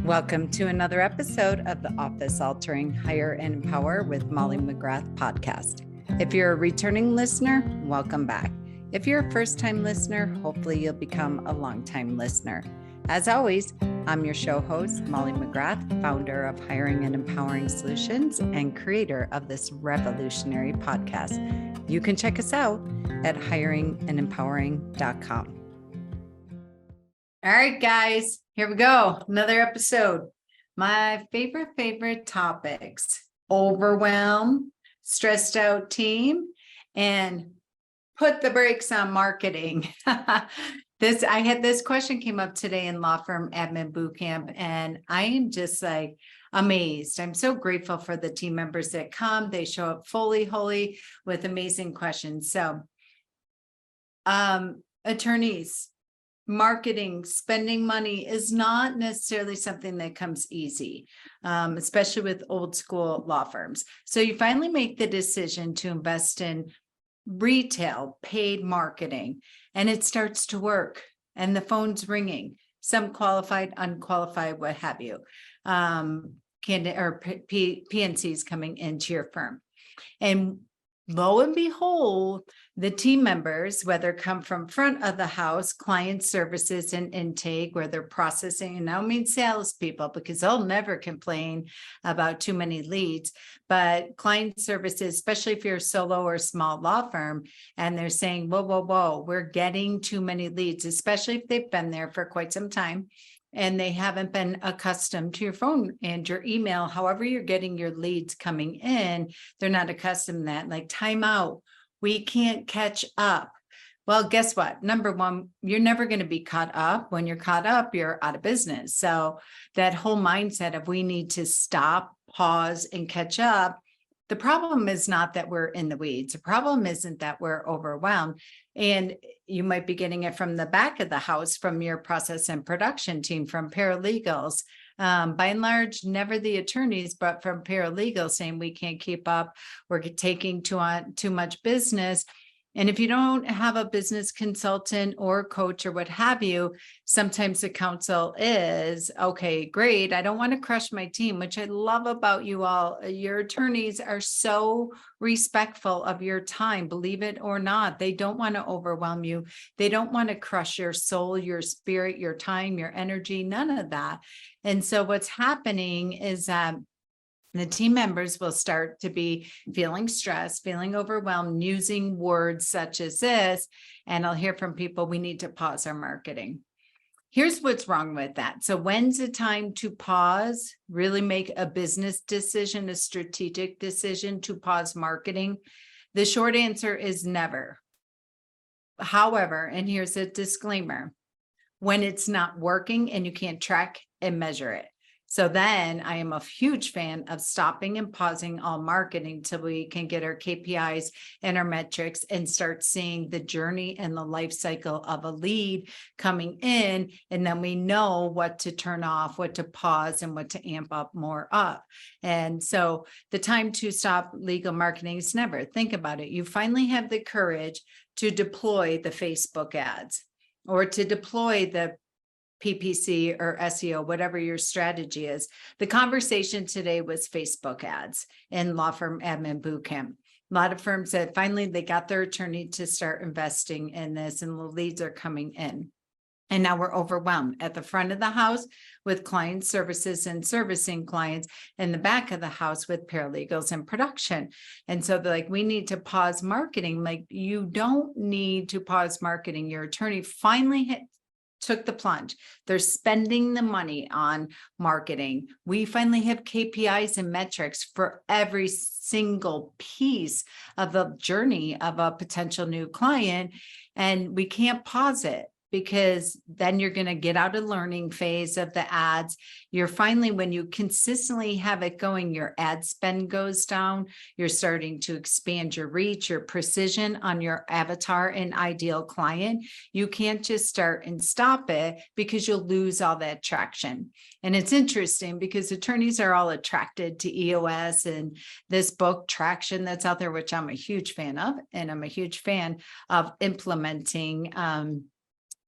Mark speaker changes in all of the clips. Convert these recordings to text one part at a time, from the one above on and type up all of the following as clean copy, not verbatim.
Speaker 1: Welcome to another episode of the Office Altering Hire and Empower with Molly McGrath podcast. If you're a returning listener, welcome back. If you're a first-time listener, hopefully you'll become a long-time listener. As always, I'm your show host, Molly McGrath, founder of Hiring and Empowering Solutions and creator of this revolutionary podcast. You can check us out at hiringandempowering.com. All right, guys, here we go. Another episode. My favorite topics: overwhelm, stressed out team, and put the brakes on marketing. I had this question came up today in Law Firm Admin Bootcamp, and I am just like amazed. I'm so grateful for the team members that come. They show up fully, wholly with amazing questions. So, attorneys, marketing, spending money is not necessarily something that comes easy, especially with old school law firms. So you finally make the decision to invest in retail paid marketing, and it starts to work, and the phone's ringing, some qualified, unqualified, what have you, PNCs coming into your firm. And lo and behold, the team members, whether come from front of the house, client services and intake, where they're processing, and I don't mean salespeople because they'll never complain about too many leads, but client services, especially if you're a solo or small law firm, and they're saying, whoa, we're getting too many leads, especially if they've been there for quite some time and they haven't been accustomed to your phone and your email. However you're getting your leads coming in, they're not accustomed to that. Like, time out. We can't catch up. Well, guess what? Number one, you're never going to be caught up. When you're caught up, you're out of business. So that whole mindset of we need to stop, pause, and catch up. The problem is not that we're in the weeds. The problem isn't that we're overwhelmed. And you might be getting it from the back of the house, from your process and production team, from paralegals. By and large, never the attorneys, but from paralegals saying we can't keep up, we're taking too much business. And if you don't have a business consultant or coach or what have you, sometimes the counsel is, okay, great, I don't want to crush my team, which I love about you all. Your attorneys are so respectful of your time, believe it or not. They don't want to overwhelm you. They don't want to crush your soul, your spirit, your time, your energy, none of that. And so what's happening is that the team members will start to be feeling stressed, feeling overwhelmed, using words such as this. And I'll hear from people, we need to pause our marketing. Here's what's wrong with that. So when's the time to pause, really make a business decision, a strategic decision to pause marketing? The short answer is never. However, and here's a disclaimer, when it's not working and you can't track and measure it. So then I am a huge fan of stopping and pausing all marketing till we can get our KPIs and our metrics and start seeing the journey and the life cycle of a lead coming in. And then we know what to turn off, what to pause, and what to amp up more up. And so the time to stop legal marketing is never. Think about it. You finally have the courage to deploy the Facebook ads or to deploy the PPC or SEO, whatever your strategy is. The conversation today was Facebook ads in Law Firm Admin Bootcamp. A lot of firms that finally they got their attorney to start investing in this, and the leads are coming in. And now we're overwhelmed at the front of the house with client services and servicing clients, and the back of the house with paralegals and production. And so they're like, we need to pause marketing. Like, you don't need to pause marketing. Your attorney finally took the plunge. They're spending the money on marketing. We finally have KPIs and metrics for every single piece of the journey of a potential new client, and we can't pause it, because then you're going to get out of learning phase of the ads. You're finally, when you consistently have it going, your ad spend goes down. You're starting to expand your reach, your precision on your avatar and ideal client. You can't just start and stop it, because you'll lose all that traction. And it's interesting because attorneys are all attracted to EOS and this book Traction that's out there, which I'm a huge fan of. And I'm a huge fan of implementing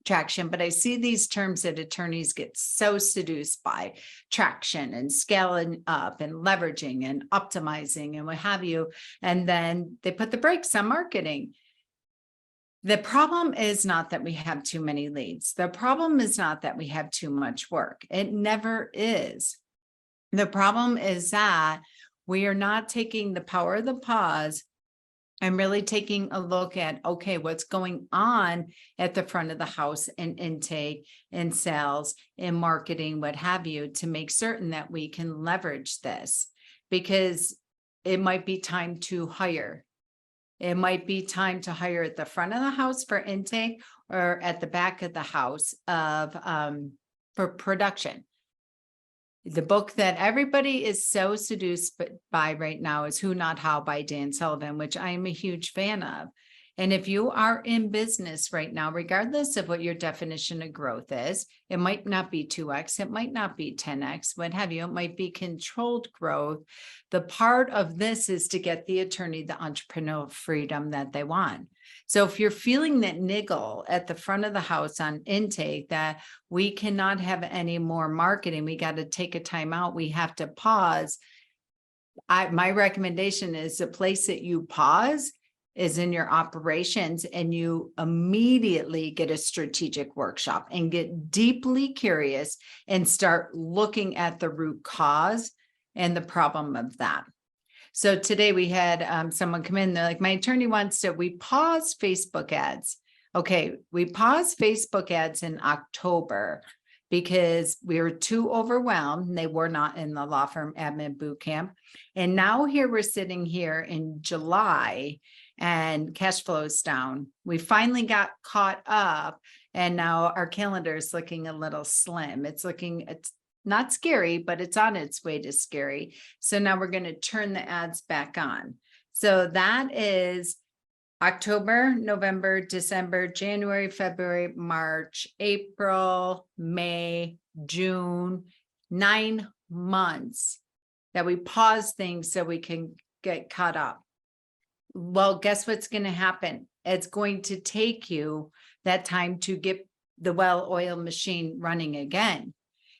Speaker 1: traction, but I see these terms that attorneys get so seduced by: traction and scaling up and leveraging and optimizing and what have you. And then they put the brakes on marketing. The problem is not that we have too many leads. The problem is not that we have too much work. It never is. The problem is that we are not taking the power of the pause and really taking a look at, okay, what's going on at the front of the house in intake, in sales, in marketing, what have you, to make certain that we can leverage this, because it might be time to hire. It might be time to hire at the front of the house for intake, or at the back of the house for production. The book that everybody is so seduced by right now is Who Not How by Dan Sullivan, which I am a huge fan of. And if you are in business right now, regardless of what your definition of growth is, it might not be 2x, it might not be 10x, what have you, it might be controlled growth. The part of this is to get the attorney the entrepreneurial freedom that they want. So if you're feeling that niggle at the front of the house on intake, that we cannot have any more marketing, we got to take a time out, we have to pause. My recommendation is the place that you pause is in your operations, and you immediately get a strategic workshop and get deeply curious and start looking at the root cause and the problem of that. So today we had someone come in, they're like, my attorney wants to, we pause Facebook ads. Okay, we paused Facebook ads in October because we were too overwhelmed. They were not in the law firm admin boot camp. And now here we're sitting here in July and cash flow is down. We finally got caught up, and now our calendar is looking a little slim. It's not scary, but it's on its way to scary. So now we're going to turn the ads back on. So that is October, November, December, January, February, March, April, May, June, 9 months that we pause things so we can get caught up. Well, guess what's going to happen? It's going to take you that time to get the well-oiled machine running again.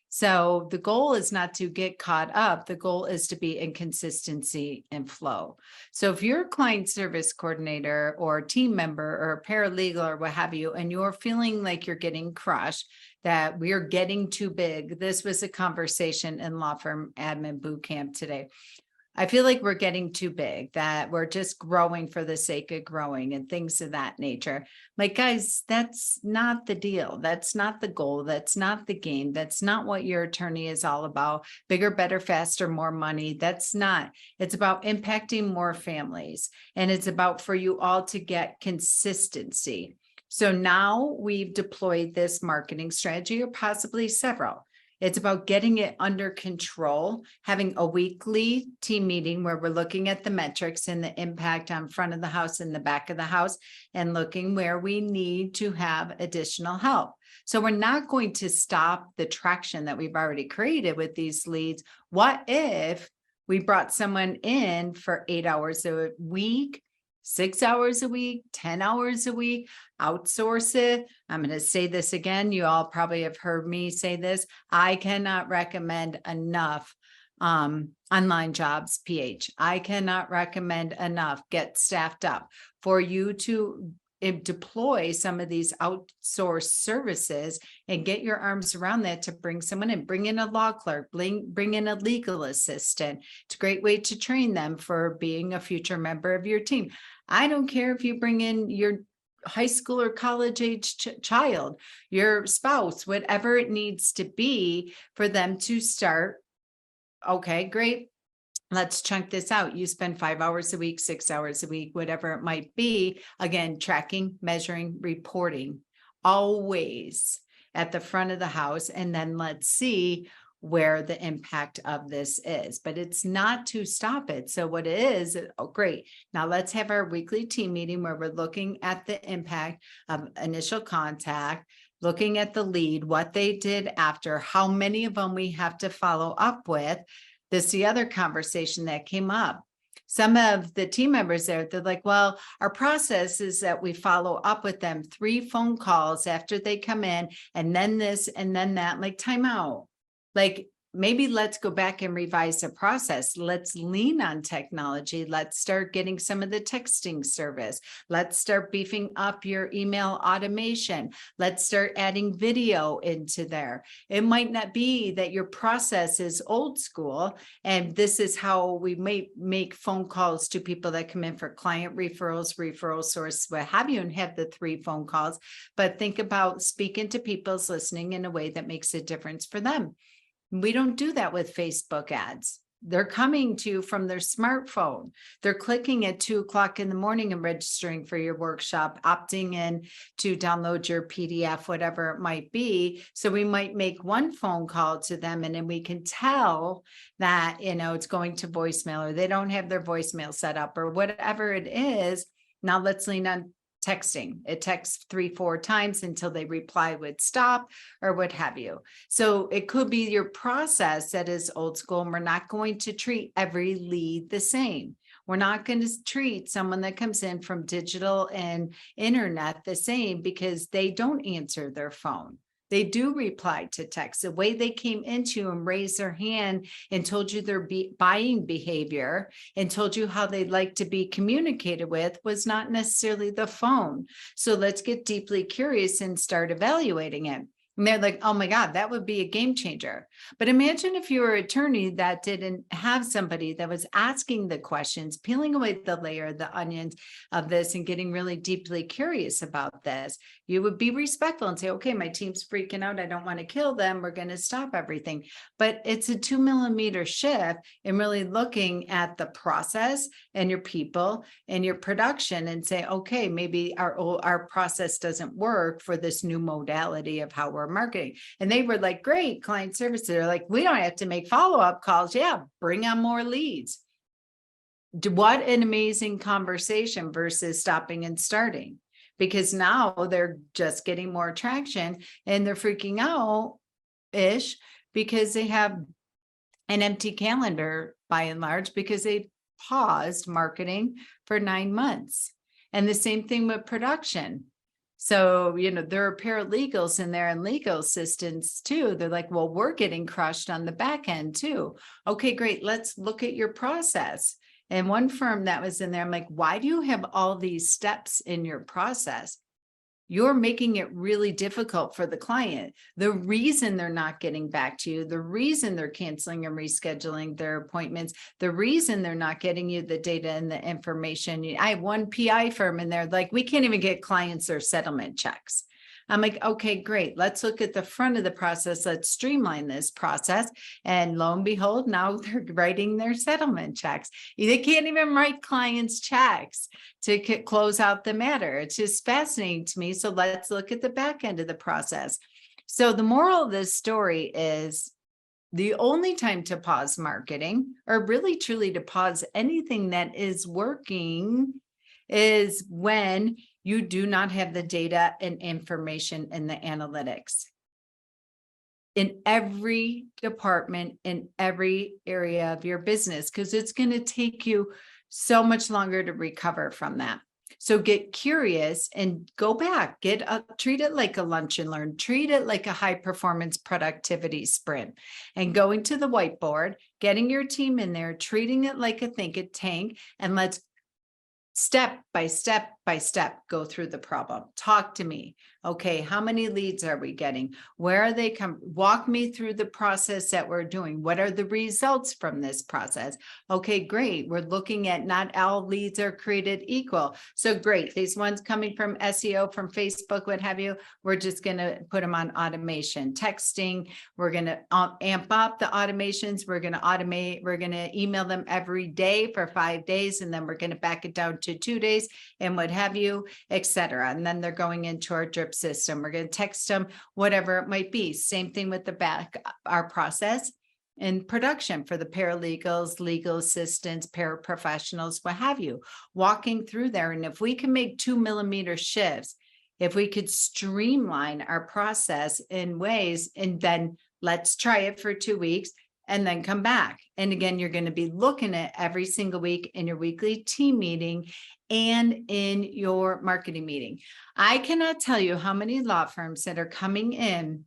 Speaker 1: So the goal is not to get caught up. The goal is to be in consistency and flow. So if you're a client service coordinator or a team member or a paralegal or what have you, and you're feeling like you're getting crushed, that we're getting too big. This was a conversation in law firm admin boot camp today. I feel like we're getting too big, that we're just growing for the sake of growing and things of that nature. Like, guys, that's not the deal. That's not the goal. That's not the game. That's not what your attorney is all about. Bigger, better, faster, more money. That's not. It's about impacting more families. And it's about for you all to get consistency. So now we've deployed this marketing strategy, or possibly several. It's about getting it under control, having a weekly team meeting where we're looking at the metrics and the impact on front of the house and the back of the house, and looking where we need to have additional help. So we're not going to stop the traction that we've already created with these leads. What if we brought someone in for 8 hours a week, 6 hours a week, 10 hours a week, outsource it? I'm going to say this again. You all probably have heard me say this. I cannot recommend enough online jobs, PH. I cannot recommend enough. Get staffed up for you to deploy some of these outsourced services and get your arms around that to bring someone in, bring in a law clerk, bring in a legal assistant. It's a great way to train them for being a future member of your team. I don't care if you bring in your high school or college age child, your spouse, whatever it needs to be for them to start. Okay, great. Let's chunk this out. You spend 5 hours a week, 6 hours a week, whatever it might be. Again, tracking, measuring, reporting, always at the front of the house. And then let's see where the impact of this is, but it's not to stop it. So what it is, oh, great. Now let's have our weekly team meeting where we're looking at the impact of initial contact, looking at the lead, what they did after, how many of them we have to follow up with. This is the other conversation that came up. Some of the team members there, they're like, well, our process is that we follow up with them 3 phone calls after they come in, and then this and then that, like timeout. Like, maybe let's go back and revise the process. Let's lean on technology. Let's start getting some of the texting service. Let's start beefing up your email automation. Let's start adding video into there. It might not be that your process is old school, and this is how we may make phone calls to people that come in for client referrals, referral source, what have you, and have the 3 phone calls. But think about speaking to people's listening in a way that makes a difference for them. We don't do that with Facebook ads. They're coming to you from their smartphone. They're clicking at 2:00 in the morning and registering for your workshop, opting in to download your PDF, whatever it might be. So we might make one phone call to them, and then we can tell that, it's going to voicemail, or they don't have their voicemail set up, or whatever it is. Now let's lean on texting. It texts 3-4 times until they reply with stop or what have you. So it could be your process that is old school, and we're not going to treat every lead the same. We're not going to treat someone that comes in from digital and internet the same because they don't answer their phone. They do reply to text. The way they came into you and raised their hand and told you their buying behavior and told you how they'd like to be communicated with was not necessarily the phone. So let's get deeply curious and start evaluating it. And they're like, oh my God, that would be a game changer. But imagine if you were an attorney that didn't have somebody that was asking the questions, peeling away the layer, the onions of this, and getting really deeply curious about this. You would be respectful and say, okay, my team's freaking out. I don't want to kill them. We're going to stop everything. But it's a 2mm shift in really looking at the process and your people and your production and say, okay, maybe our process doesn't work for this new modality of how we're marketing. And they were like, great, client services. They're like, we don't have to make follow-up calls. Yeah, bring on more leads. What an amazing conversation versus stopping and starting, because now they're just getting more traction and they're freaking out ish because they have an empty calendar by and large because they paused marketing for 9 months. And the same thing with production. So, there are paralegals in there and legal assistants too. They're like, well, we're getting crushed on the back end too. Okay, great. Let's look at your process. And one firm that was in there, I'm like, why do you have all these steps in your process? You're making it really difficult for the client. The reason they're not getting back to you, the reason they're canceling and rescheduling their appointments, the reason they're not getting you the data and the information. I have one PI firm in there, like, we can't even get clients their settlement checks. I'm like, okay, great. Let's look at the front of the process. Let's streamline this process. And lo and behold, now they're writing their settlement checks. They can't even write clients checks to close out the matter. It's just fascinating to me. So let's look at the back end of the process. So the moral of this story is the only time to pause marketing, or really truly to pause anything that is working, is when you do not have the data and information and the analytics in every department, in every area of your business, because it's going to take you so much longer to recover from that. So get curious and go back, treat it like a lunch and learn, treat it like a high performance productivity sprint, and going to the whiteboard, getting your team in there, treating it like a think tank, and let's step by step by step go through the problem. Talk to me. Okay, how many leads are we getting? Where are they walk me through the process that we're doing. What are the results from this process? Okay, great. We're looking at not all leads are created equal. So great. These ones coming from SEO, from Facebook, what have you, we're just going to put them on automation. Texting, we're going to amp up the automations. We're going to automate. We're going to email them every day for 5 days, and then we're going to back it down to 2 days and what have you, etc. And then they're going into our drip system. We're going to text them, whatever it might be. Same thing with our process in production for the paralegals, legal assistants, paraprofessionals, what have you, walking through there. And if we can make 2mm shifts, if we could streamline our process in ways, and then let's try it for 2 weeks, and then come back. And again, you're going to be looking at every single week in your weekly team meeting and in your marketing meeting. I cannot tell you how many law firms that are coming in.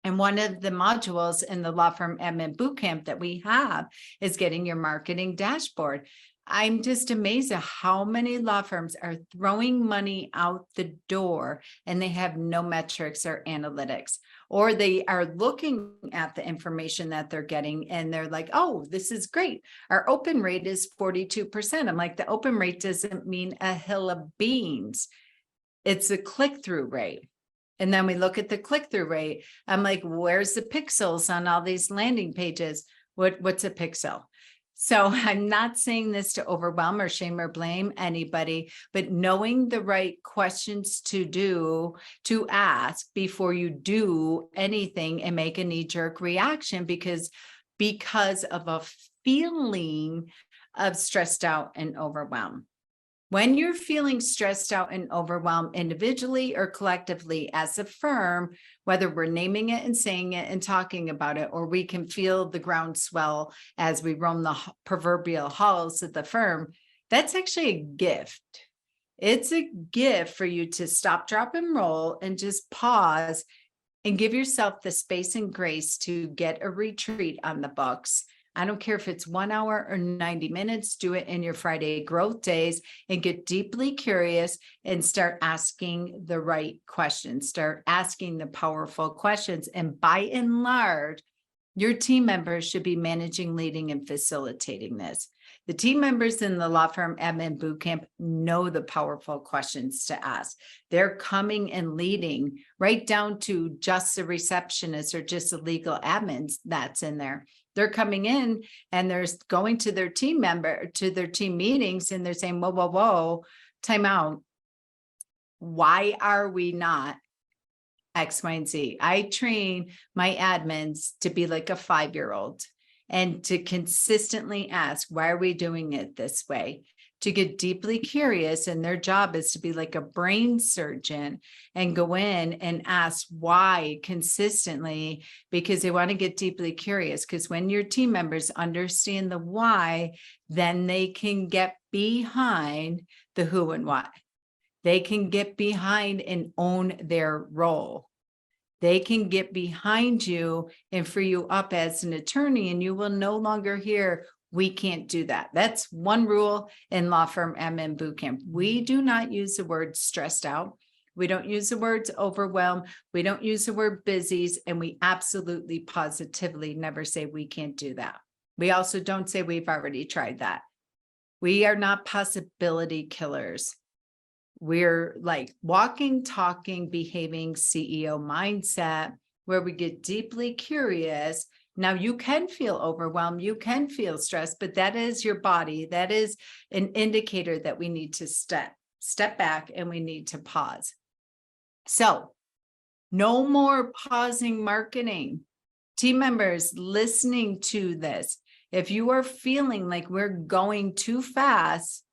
Speaker 1: And one of the modules in the law firm admin bootcamp that we have is getting your marketing dashboard. I'm just amazed at how many law firms are throwing money out the door and they have no metrics or analytics, or they are looking at the information that they're getting and they're like, oh, this is great. Our open rate is 42%. I'm like, the open rate doesn't mean a hill of beans. It's the click-through rate. And then we look at the click-through rate. I'm like, where's the pixels on all these landing pages? What's a pixel? So I'm not saying this to overwhelm or shame or blame anybody, but knowing the right questions to ask before you do anything and make a knee-jerk reaction because of a feeling of stressed out and overwhelmed. When you're feeling stressed out and overwhelmed individually or collectively as a firm, whether we're naming it and saying it and talking about it, or we can feel the groundswell as we roam the proverbial halls of the firm, that's actually a gift. It's a gift for you to stop, drop, and roll and just pause and give yourself the space and grace to get a retreat on the books. I don't care if it's 1 hour or 90 minutes, do it in your Friday growth days and get deeply curious and start asking the right questions, start asking the powerful questions. And by and large, your team members should be managing, leading, and facilitating this. The team members in the law firm admin bootcamp know the powerful questions to ask. They're coming and leading right down to just the receptionist or just the legal admins that's in there. They're coming in and they're going to their team meetings and they're saying, whoa, time out. Why are we not X, Y, and Z? I train my admins to be like a 5-year-old and to consistently ask, why are we doing it this way? To get deeply curious, and their job is to be like a brain surgeon and go in and ask why consistently, because they want to get deeply curious. Because when your team members understand the why, then they can get behind the who and what. They can get behind and own their role. They can get behind you and free you up as an attorney, and you will no longer hear, we can't do that. That's one rule in law firm admin bootcamp. We do not use the word stressed out. We don't use the words overwhelmed. We don't use the word busies. And we absolutely positively never say we can't do that. We also don't say we've already tried that. We are not possibility killers. We're like walking, talking, behaving CEO mindset where we get deeply curious. Now, you can feel overwhelmed, you can feel stressed, but that is your body. That is an indicator that we need to step back and we need to pause. So no more pausing marketing. Team members listening to this, if you are feeling like we're going too fast,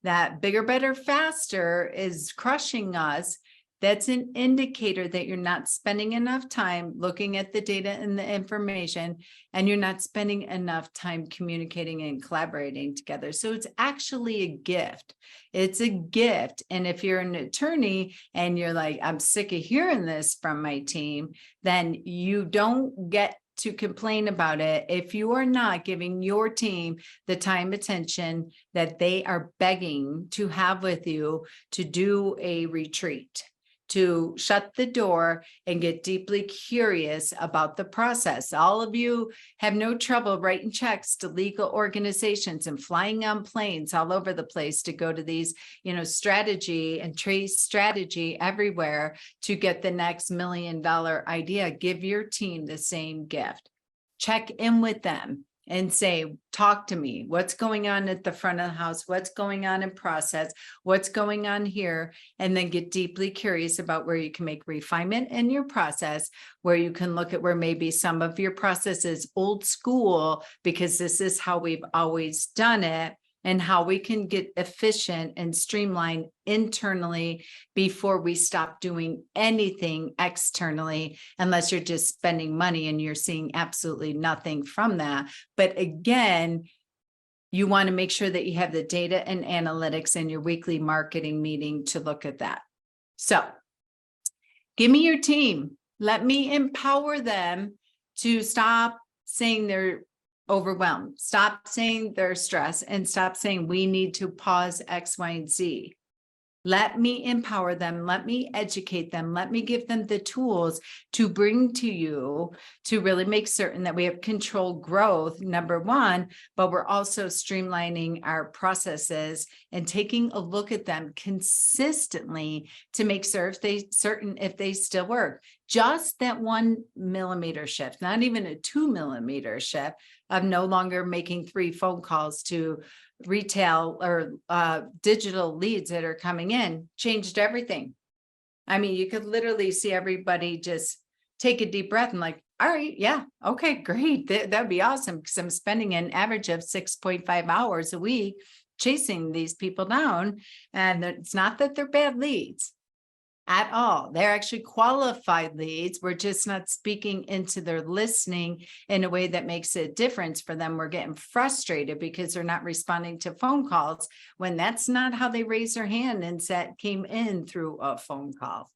Speaker 1: that bigger, better, faster is crushing us, that's an indicator that you're not spending enough time looking at the data and the information, and you're not spending enough time communicating and collaborating together. So it's actually a gift. It's a gift. And if you're an attorney and you're like, I'm sick of hearing this from my team, then you don't get to complain about it if you are not giving your team the time, attention that they are begging to have with you to do a retreat, to shut the door and get deeply curious about the process. All of you have no trouble writing checks to legal organizations and flying on planes all over the place to go to these, strategy and trace strategy everywhere to get the next $1 million idea. Give your team the same gift. Check in with them and say, talk to me. What's going on at the front of the house? What's going on in process? What's going on here? And then get deeply curious about where you can make refinement in your process, where you can look at where maybe some of your process is old school because this is how we've always done it. and how we can get efficient and streamline internally before we stop doing anything externally, unless you're just spending money and you're seeing absolutely nothing from that. But again, you want to make sure that you have the data and analytics in your weekly marketing meeting to look at that. So give me your team. Let me empower them to stop saying they're overwhelmed, stop saying they're stressed, and stop saying we need to pause X, Y, and Z. Let me empower them. Let me educate them. Let me give them the tools to bring to you to really make certain that we have controlled growth, number one, but we're also streamlining our processes and taking a look at them consistently to make certain if they still work. Just that 1 millimeter shift, not even a 2 millimeter shift of no longer making 3 phone calls to retail or digital leads that are coming in, changed everything. I mean, you could literally see everybody just take a deep breath and like, all right, yeah, okay, great. That'd be awesome, because I'm spending an average of 6.5 hours a week chasing these people down. And it's not that they're bad leads at all. They're actually qualified leads. We're just not speaking into their listening in a way that makes a difference for them. We're getting frustrated because they're not responding to phone calls when that's not how they raise their hand and came in through a phone call.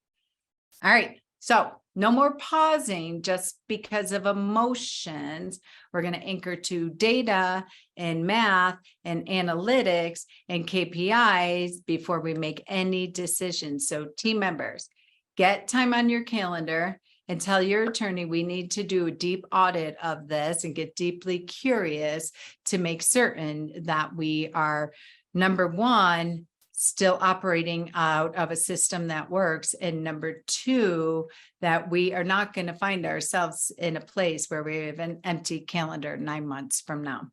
Speaker 1: All right. So no more pausing just because of emotions. We're going to anchor to data and math and analytics and KPIs before we make any decisions. So team members, get time on your calendar and tell your attorney we need to do a deep audit of this and get deeply curious to make certain that we are, number one, still operating out of a system that works. And number two, that we are not going to find ourselves in a place where we have an empty calendar 9 months from now.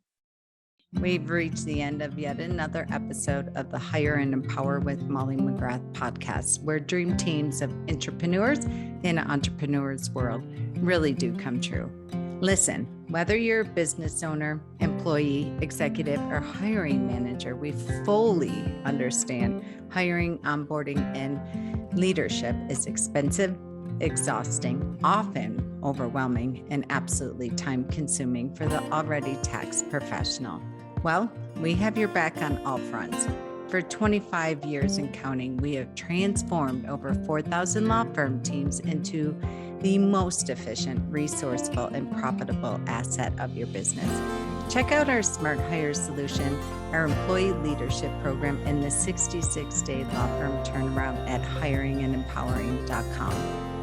Speaker 1: We've reached the end of yet another episode of the Hire and Empower with Molly McGrath podcast, where dream teams of entrepreneurs in an entrepreneur's world really do come true. Listen, whether you're a business owner, employee, executive, or hiring manager, we fully understand hiring, onboarding, and leadership is expensive, exhausting, often overwhelming, and absolutely time-consuming for the already taxed professional. Well, we have your back on all fronts. For 25 years and counting, we have transformed over 4,000 law firm teams into the most efficient, resourceful, and profitable asset of your business. Check out our Smart Hire solution, our employee leadership program, and the 66-day law firm turnaround at hiringandempowering.com.